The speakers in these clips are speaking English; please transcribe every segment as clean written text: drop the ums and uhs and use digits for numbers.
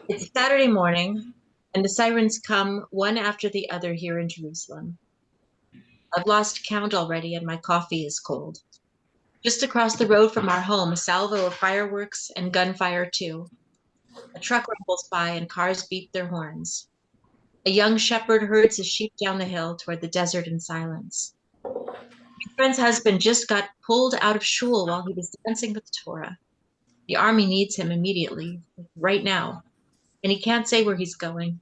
It's Saturday morning, and the sirens come one after the other here in Jerusalem. I've lost count already, and my coffee is cold. Just across the road from our home, a salvo of fireworks and gunfire, too. A truck rumbles by, and cars beat their horns. A young shepherd herds his sheep down the hill toward the desert in silence. My friend's husband just got pulled out of shul while he was dancing with the Torah. The army needs him immediately, right now, and he can't say where he's going.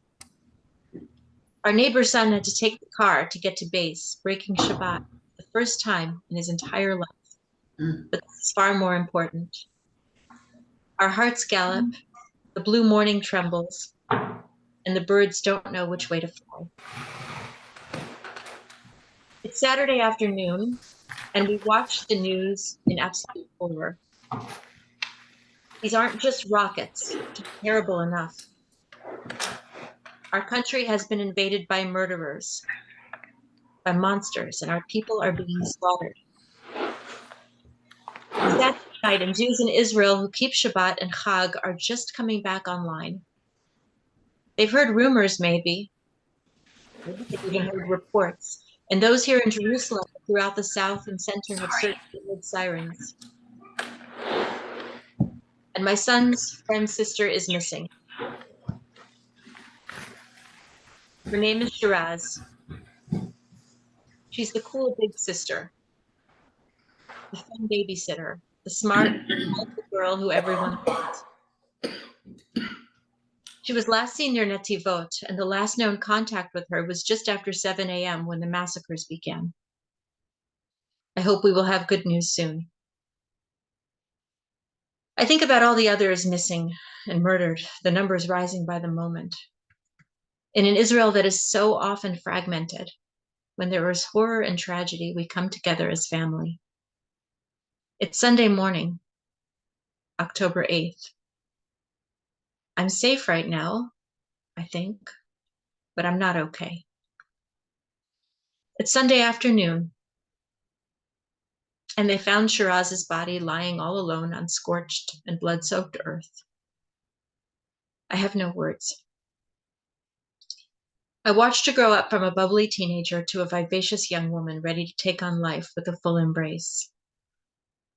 Our neighbor's son had to take the car to get to base, breaking Shabbat the first time in his entire life. But this is far more important. Our hearts gallop, the blue morning trembles, and the birds don't know which way to fly. It's Saturday afternoon, and we watch the news in absolute horror. These aren't just rockets, which is terrible enough. Our country has been invaded by murderers, by monsters, and our people are being slaughtered. Saturday night, and Jews in Israel who keep Shabbat and Chag are just coming back online. They've heard rumors, maybe. Maybe they've even heard reports. And those here in Jerusalem, throughout the south and center, have certainly heard sirens. And my son's friend's sister is missing. Her name is Shiraz. She's the cool big sister, the fun babysitter, the smart girl who everyone loves. She was last seen near Netivot, and the last known contact with her was just after 7 a.m. when the massacres began. I hope we will have good news soon. I think about all the others missing and murdered, the numbers rising by the moment. In an Israel that is so often fragmented, when there is horror and tragedy, we come together as family. It's Sunday morning, October 8th. I'm safe right now, I think, but I'm not okay. It's Sunday afternoon, and they found Shiraz's body lying all alone on scorched and blood-soaked earth. I have no words. I watched her grow up from a bubbly teenager to a vivacious young woman ready to take on life with a full embrace.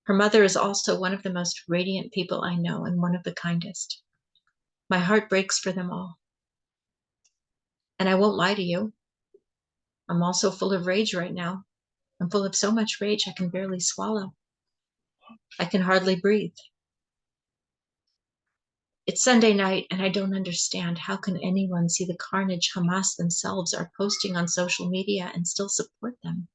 Her mother is also one of the most radiant people I know and one of the kindest. My heart breaks for them all. And I won't lie to you. I'm also full of rage right now. I'm full of so much rage I can barely swallow. I can hardly breathe. It's Sunday night, and I don't understand. How can anyone see the carnage Hamas themselves are posting on social media and still support them?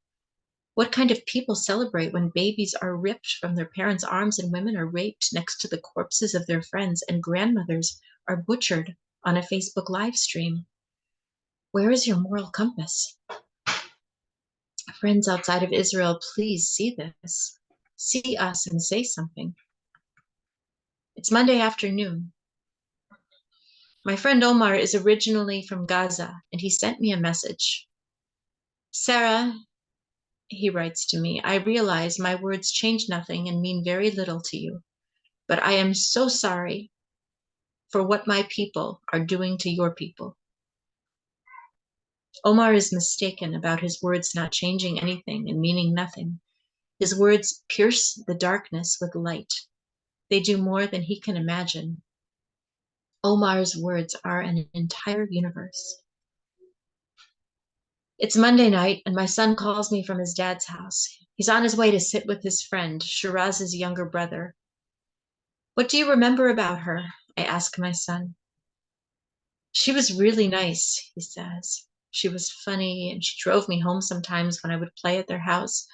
What kind of people celebrate when babies are ripped from their parents' arms and women are raped next to the corpses of their friends and grandmothers are butchered on a Facebook live stream? Where is your moral compass? Friends outside of Israel, please see this. See us and say something. It's Monday afternoon. My friend Omar is originally from Gaza, and he sent me a message. Sarah, he writes to me, I realize my words change nothing and mean very little to you, but I am so sorry for what my people are doing to your people. Omar is mistaken about his words not changing anything and meaning nothing. His words pierce the darkness with light. They do more than he can imagine. Omar's words are an entire universe. It's Monday night, and my son calls me from his dad's house. He's on his way to sit with his friend, Shiraz's younger brother. What do you remember about her? I ask my son. She was really nice, he says. She was funny, and she drove me home sometimes when I would play at their house.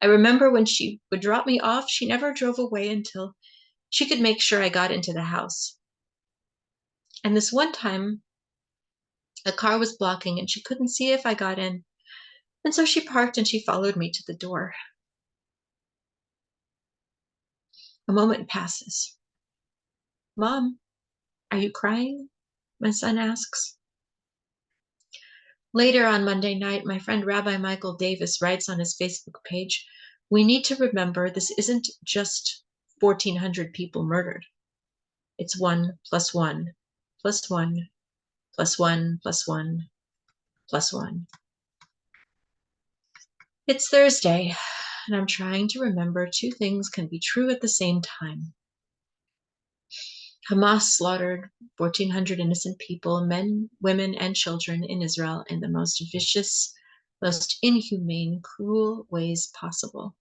I remember when she would drop me off, she never drove away until she could make sure I got into the house. And this one time, a car was blocking and she couldn't see if I got in. And so she parked and she followed me to the door. A moment passes. Mom, are you crying? My son asks. Later on Monday night, my friend Rabbi Michael Davis writes on his Facebook page, we need to remember this isn't just 1,400 people murdered. It's 1 + 1 plus 1 plus 1 plus 1 plus 1. It's Thursday, and I'm trying to remember two things can be true at the same time. Hamas slaughtered 1,400 innocent people, men, women, and children in Israel in the most vicious, most inhumane, cruel ways possible.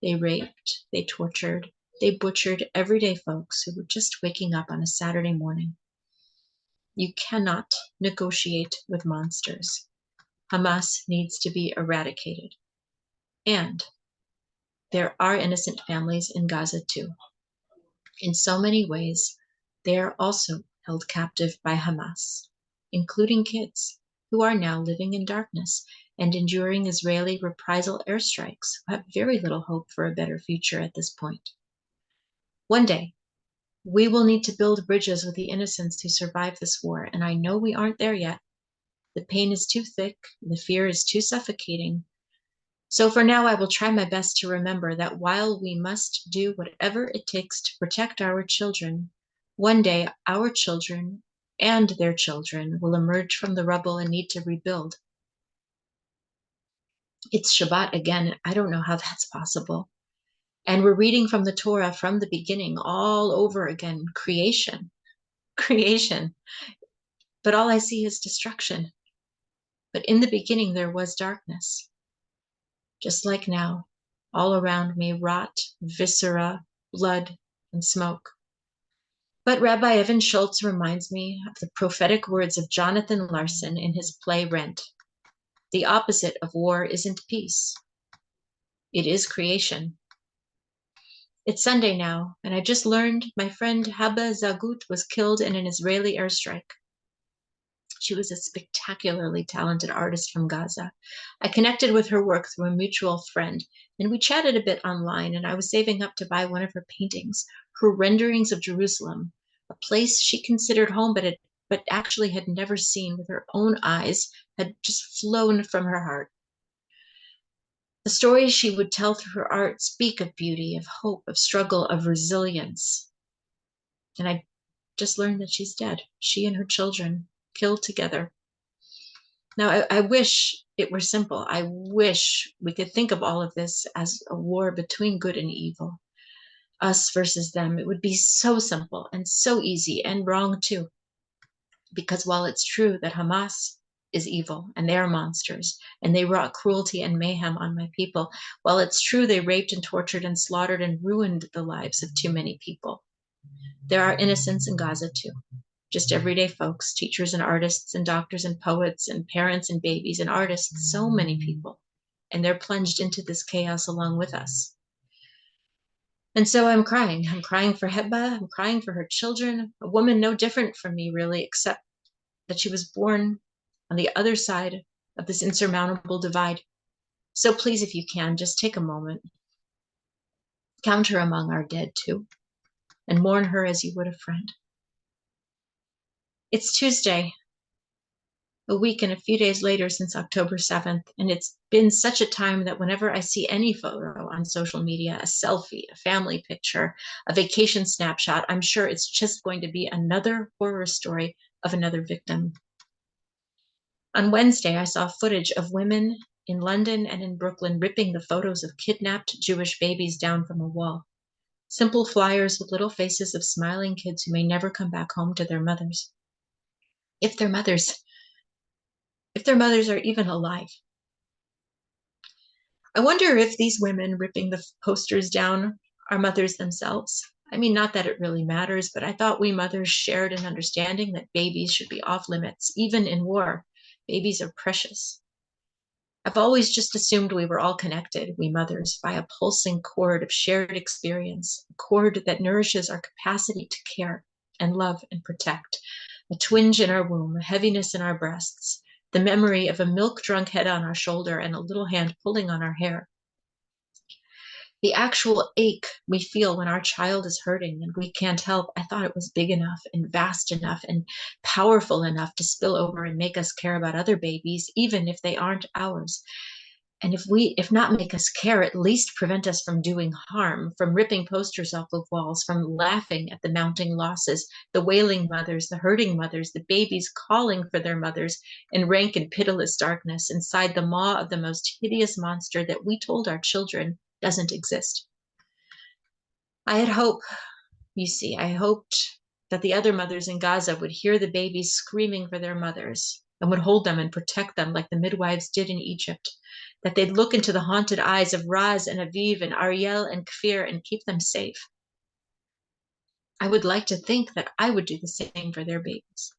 They raped, they tortured, they butchered everyday folks who were just waking up on a Saturday morning. You cannot negotiate with monsters. Hamas needs to be eradicated. And there are innocent families in Gaza too. In so many ways, they are also held captive by Hamas, including kids who are now living in darkness and enduring Israeli reprisal airstrikes who have very little hope for a better future at this point. One day, we will need to build bridges with the innocents who survived this war, and I know we aren't there yet. The pain is too thick, the fear is too suffocating. So for now, I will try my best to remember that while we must do whatever it takes to protect our children, one day our children and their children will emerge from the rubble and need to rebuild. It's Shabbat again. I don't know how that's possible. And we're reading from the Torah from the beginning all over again, creation. But all I see is destruction. But in the beginning, there was darkness. Just like now, all around me rot, viscera, blood, and smoke. But Rabbi Evan Schultz reminds me of the prophetic words of Jonathan Larson in his play Rent. The opposite of war isn't peace. It is creation. It's Sunday now, and I just learned my friend Haba Zagut was killed in an Israeli airstrike. She was a spectacularly talented artist from Gaza. I connected with her work through a mutual friend, and we chatted a bit online, and I was saving up to buy one of her paintings, her renderings of Jerusalem, a place she considered home, but actually had never seen with her own eyes, had just flown from her heart. The stories she would tell through her art speak of beauty, of hope, of struggle, of resilience. And I just learned that she's dead, she and her children, killed together. Now, I wish it were simple. I wish we could think of all of this as a war between good and evil, us versus them. It would be so simple and so easy, and wrong too. Because while it's true that Hamas is evil and they are monsters and they wrought cruelty and mayhem on my people, while it's true they raped and tortured and slaughtered and ruined the lives of too many people, there are innocents in Gaza too. Just everyday folks, teachers and artists and doctors and poets and parents and babies and artists, so many people. And they're plunged into this chaos along with us. And so I'm crying. I'm crying for Heba. I'm crying for her children, a woman no different from me, really, except that she was born on the other side of this insurmountable divide. So please, if you can, just take a moment. Count her among our dead too, and mourn her as you would a friend. It's Tuesday, a week and a few days later since October 7th, and it's been such a time that whenever I see any photo on social media, a selfie, a family picture, a vacation snapshot, I'm sure it's just going to be another horror story of another victim. On Wednesday, I saw footage of women in London and in Brooklyn ripping the photos of kidnapped Jewish babies down from a wall. Simple flyers with little faces of smiling kids who may never come back home to their mothers. If their mothers are even alive. I wonder if these women ripping the posters down are mothers themselves. I mean, not that it really matters, but I thought we mothers shared an understanding that babies should be off limits, even in war. Babies are precious. I've always just assumed we were all connected, we mothers, by a pulsing cord of shared experience, a cord that nourishes our capacity to care and love and protect, a twinge in our womb, a heaviness in our breasts, the memory of a milk-drunk head on our shoulder and a little hand pulling on our hair. The actual ache we feel when our child is hurting and we can't help, I thought it was big enough and vast enough and powerful enough to spill over and make us care about other babies, even if they aren't ours. And if not make us care, at least prevent us from doing harm, from ripping posters off of walls, from laughing at the mounting losses, the wailing mothers, the hurting mothers, the babies calling for their mothers in rank and pitiless darkness inside the maw of the most hideous monster that we told our children doesn't exist. I had hope, you see, I hoped that the other mothers in Gaza would hear the babies screaming for their mothers and would hold them and protect them like the midwives did in Egypt, that they'd look into the haunted eyes of Raz and Aviv and Ariel and Kfir and keep them safe. I would like to think that I would do the same for their babies.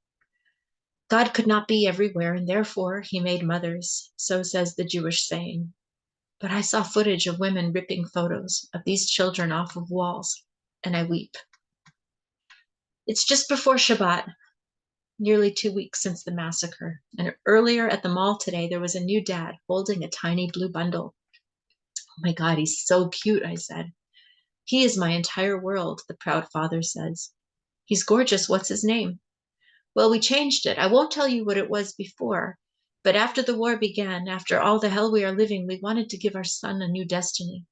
God could not be everywhere, and therefore he made mothers, so says the Jewish saying. But I saw footage of women ripping photos of these children off of walls, and I weep. It's just before Shabbat, nearly 2 weeks since the massacre, and earlier at the mall today, there was a new dad holding a tiny blue bundle. Oh my God, he's so cute, I said. He is my entire world, the proud father says. He's gorgeous. What's his name? Well, we changed it. I won't tell you what it was before, but after the war began, after all the hell we are living, we wanted to give our son a new destiny.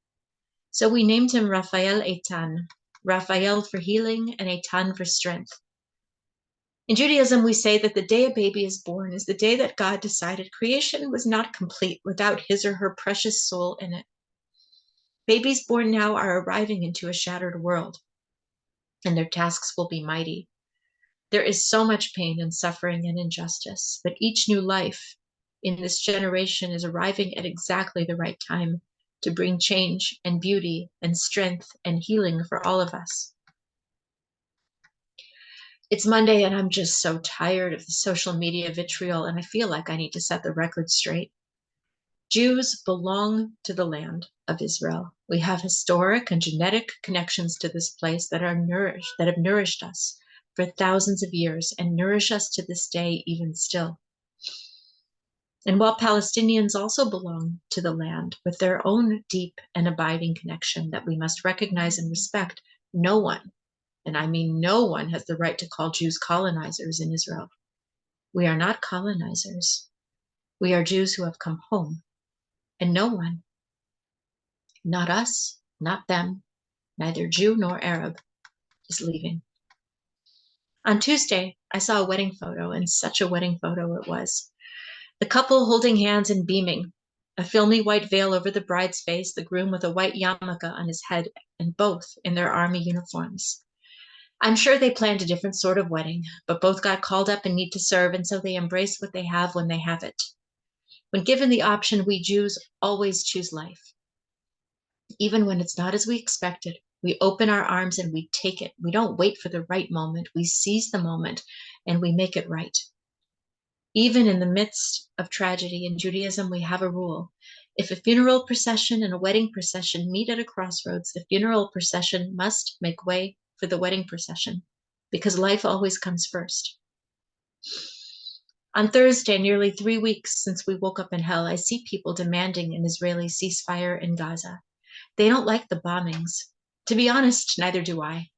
So we named him Raphael Eitan, Raphael for healing and Eitan for strength. In Judaism, we say that the day a baby is born is the day that God decided creation was not complete without his or her precious soul in it. Babies born now are arriving into a shattered world, and their tasks will be mighty. There is so much pain and suffering and injustice, but each new life in this generation is arriving at exactly the right time to bring change and beauty and strength and healing for all of us. It's Monday and I'm just so tired of the social media vitriol, and I feel like I need to set the record straight. Jews belong to the land of Israel. We have historic and genetic connections to this place that have nourished us for thousands of years and nourish us to this day even still. And while Palestinians also belong to the land with their own deep and abiding connection that we must recognize and respect, no one, and I mean no one, has the right to call Jews colonizers in Israel. We are not colonizers. We are Jews who have come home. And no one, not us, not them, neither Jew nor Arab, is leaving. On Tuesday, I saw a wedding photo, and such a wedding photo it was. The couple holding hands and beaming, a filmy white veil over the bride's face, the groom with a white yarmulke on his head, and both in their army uniforms. I'm sure they planned a different sort of wedding, but both got called up and need to serve, and so they embrace what they have when they have it. When given the option, we Jews always choose life. Even when it's not as we expected, we open our arms and we take it. We don't wait for the right moment. We seize the moment and we make it right. Even in the midst of tragedy in Judaism, we have a rule. If a funeral procession and a wedding procession meet at a crossroads, the funeral procession must make way for the wedding procession, because life always comes first. On Thursday, nearly 3 weeks since we woke up in hell, I see people demanding an Israeli ceasefire in Gaza. They don't like the bombings. To be honest, neither do I.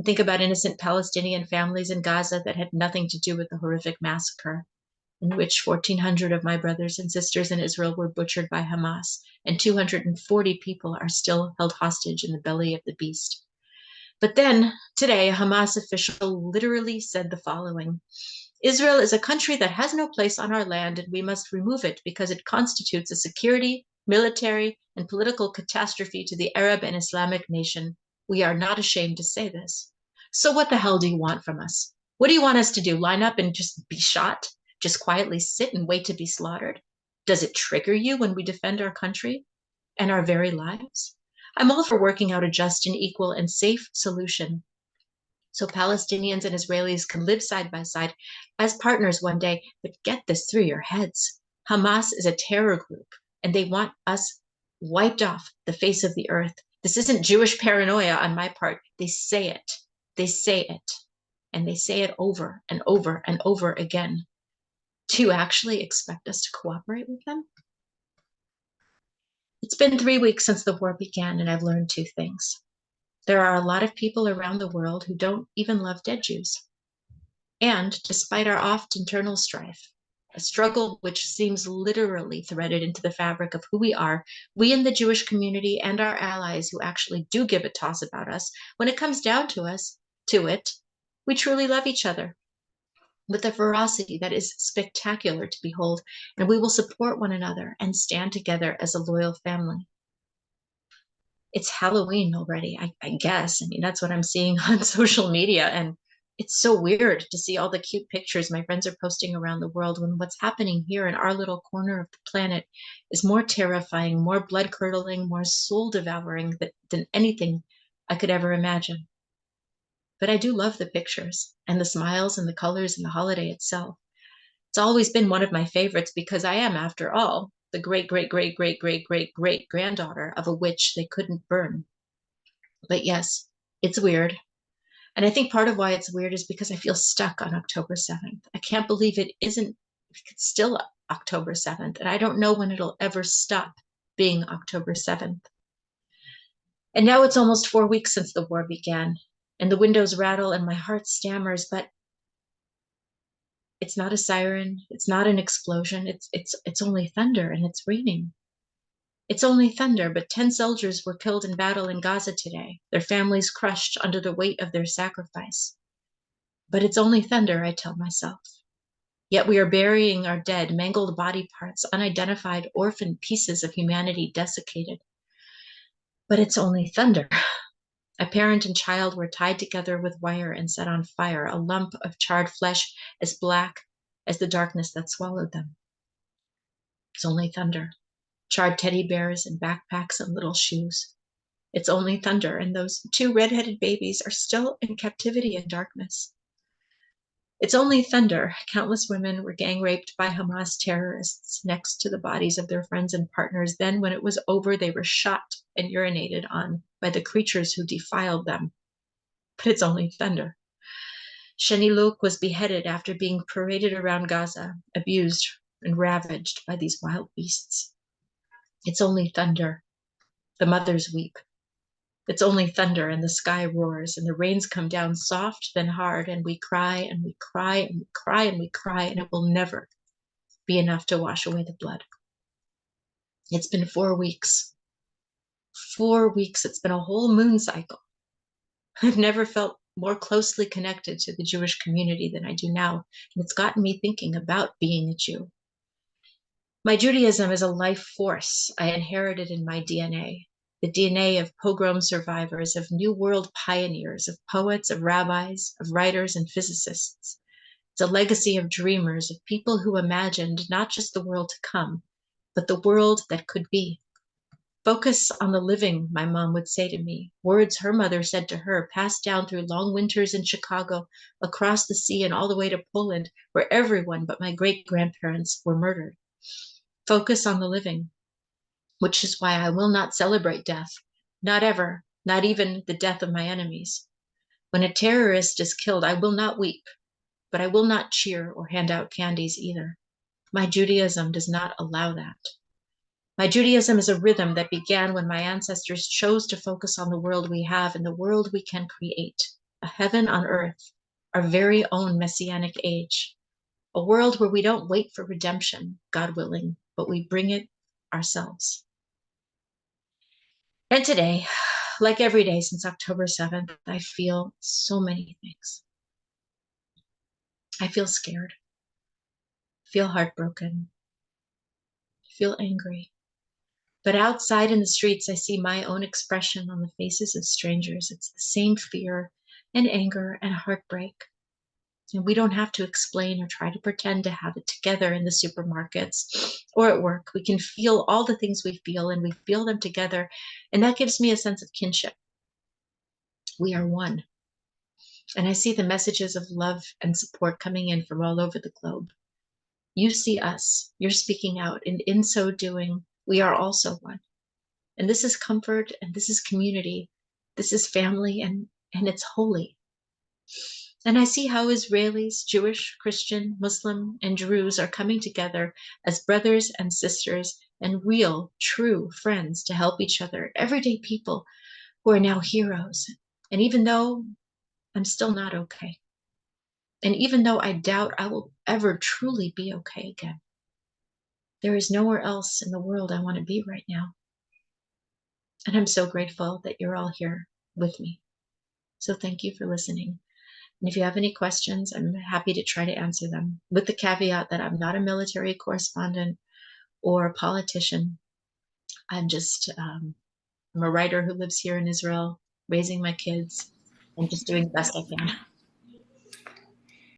I think about innocent Palestinian families in Gaza that had nothing to do with the horrific massacre, in which 1,400 of my brothers and sisters in Israel were butchered by Hamas, and 240 people are still held hostage in the belly of the beast. But then, today, a Hamas official literally said the following: Israel is a country that has no place on our land, and we must remove it because it constitutes a security, military, and political catastrophe to the Arab and Islamic nation. We are not ashamed to say this. So what the hell do you want from us? What do you want us to do? Line up and just be shot? Just quietly sit and wait to be slaughtered? Does it trigger you when we defend our country and our very lives? I'm all for working out a just and equal and safe solution so Palestinians and Israelis can live side by side as partners one day. But get this through your heads. Hamas is a terror group, and they want us wiped off the face of the earth. This isn't Jewish paranoia on my part. They say it. They say it. And they say it over and over and over again. Do you actually expect us to cooperate with them? It's been 3 weeks since the war began, and I've learned 2 things. There are a lot of people around the world who don't even love dead Jews. And despite our oft internal strife, a struggle which seems literally threaded into the fabric of who we are, we in the Jewish community and our allies who actually do give a toss about us. When it comes down to it, we truly love each other with a ferocity that is spectacular to behold, and we will support one another and stand together as a loyal family. It's Halloween already, I guess. I mean, that's what I'm seeing on social media. And it's so weird to see all the cute pictures my friends are posting around the world when what's happening here in our little corner of the planet is more terrifying, more blood curdling, more soul devouring than anything I could ever imagine. But I do love the pictures and the smiles and the colors and the holiday itself. It's always been one of my favorites because I am, after all, the great, great, great, great, great, great, great granddaughter of a witch they couldn't burn. But yes, it's weird. And I think part of why it's weird is because I feel stuck on October 7th. I can't believe it's still October 7th. And I don't know when it'll ever stop being October 7th. And now it's almost 4 weeks since the war began, and the windows rattle and my heart stammers, but it's not a siren, it's not an explosion, it's only thunder and it's raining. It's only thunder, but 10 soldiers were killed in battle in Gaza today, their families crushed under the weight of their sacrifice. But it's only thunder, I tell myself. Yet we are burying our dead, mangled body parts, unidentified orphan pieces of humanity desiccated. But it's only thunder. A parent and child were tied together with wire and set on fire, a lump of charred flesh as black as the darkness that swallowed them. It's only thunder. Charred teddy bears and backpacks and little shoes. It's only thunder, and those 2 red-headed babies are still in captivity in darkness. It's only thunder. Countless women were gang raped by Hamas terrorists next to the bodies of their friends and partners. Then, when it was over, they were shot and urinated on by the creatures who defiled them. But it's only thunder. Shani Luke was beheaded after being paraded around Gaza, abused and ravaged by these wild beasts. It's only thunder. The mothers weep. It's only thunder, and the sky roars, and the rains come down soft, then hard, and we cry, and we cry, and we cry, and we cry, and it will never be enough to wash away the blood. It's been 4 weeks. 4 weeks. It's been a whole moon cycle. I've never felt more closely connected to the Jewish community than I do now, and it's gotten me thinking about being a Jew. My Judaism is a life force I inherited in my DNA. The DNA of pogrom survivors, of New World pioneers, of poets, of rabbis, of writers and physicists. It's a legacy of dreamers, of people who imagined not just the world to come, but the world that could be. Focus on the living, my mom would say to me, words her mother said to her, passed down through long winters in Chicago, across the sea and all the way to Poland, where everyone but my great-grandparents were murdered. Focus on the living, which is why I will not celebrate death, not ever, not even the death of my enemies. When a terrorist is killed, I will not weep, but I will not cheer or hand out candies either. My Judaism does not allow that. My Judaism is a rhythm that began when my ancestors chose to focus on the world we have and the world we can create, a heaven on earth, our very own messianic age, a world where we don't wait for redemption, God willing, but we bring it ourselves. And today, like every day since October 7th, I feel so many things. I feel scared, feel heartbroken, feel angry. But outside in the streets, I see my own expression on the faces of strangers. It's the same fear and anger and heartbreak. And we don't have to explain or try to pretend to have it together in the supermarkets or at work. We can feel all the things we feel, and we feel them together. And that gives me a sense of kinship. We are one. And I see the messages of love and support coming in from all over the globe. You see us, you're speaking out, and in so doing, we are also one. And this is comfort, and this is community, this is family, and it's holy. And I see how Israelis, Jewish, Christian, Muslim, and Druze are coming together as brothers and sisters and real, true friends to help each other, everyday people who are now heroes. And even though I'm still not okay, and even though I doubt I will ever truly be okay again. There is nowhere else in the world I want to be right now. And I'm so grateful that you're all here with me. So thank you for listening. And if you have any questions, I'm happy to try to answer them with the caveat that I'm not a military correspondent or a politician. I'm just, I'm a writer who lives here in Israel, raising my kids and just doing the best I can.